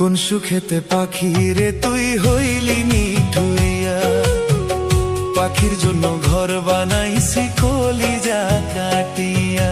কোন সুখেতে পাখি রে তুই হইলি নিঠুরিয়া, পাখির জন্য ঘর বানাইছি কলিজা কাটিয়া।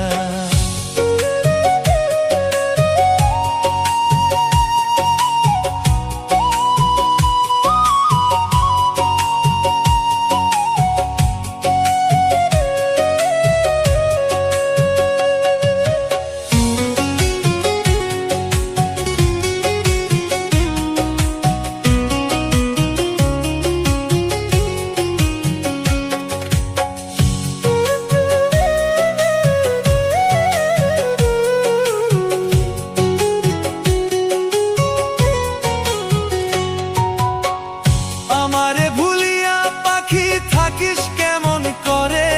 থাকিস কেমন করে,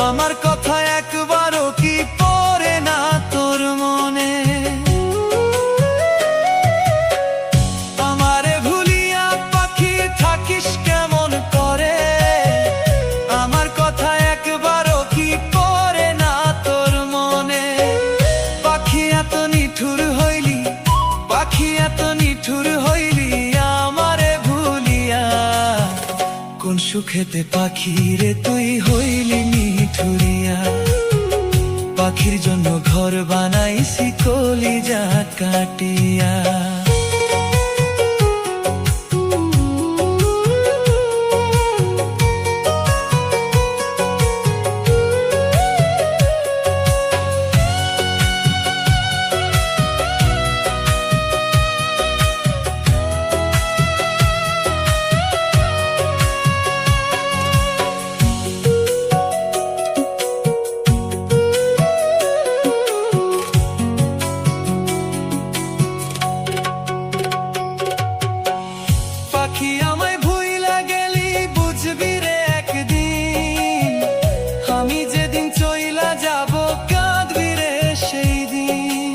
আমার কথা একবারও কি পড়ে না তোর মনে? আমারে ভুলিয়া পাখি থাকিস কেমন করে, আমার কথা একবারও কি পড়ে না তোর মনে? পাখি এত নিঠুর হইলি, পাখি এত নিঠুর হইলি আমারে ভুলিয়া। কোন সুখেতে পাখি রে তুই হইলি নিঠুরিয়া, পাখির জন্য ঘর বানাইছি কলিজা কাটিয়া। পাখি আমায় ভুইলা গেলি বুঝবি রে একদিন, আমি যেদিন চইলা যাব কাঁদবি রে সেই দিন।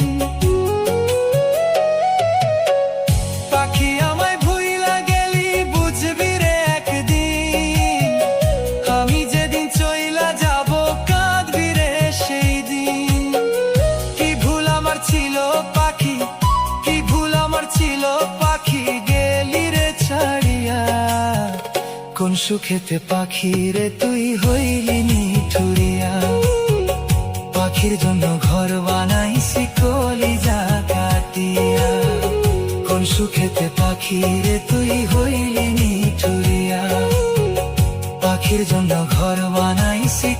পাখি আমায় ভুইলা গেলি বুঝবি রে একদিন, আমি যেদিন চইলা যাব কাঁদবি রে সেই দিন। কি ভুল আমার ছিল পাখি, কি ভুল আমার ছিল পাখি গেলি রে ছাড়িয়া। কোন সুখেতে পাখি রে তুই হইলি নিঠুরিয়া, পাখির জন্য ঘর বানাইছি কলিজা কাটিয়া। কোন সুখেতে পাখি রে তুই হইলি নিঠুরিয়া, পাখির জন্য ঘর বানাইছি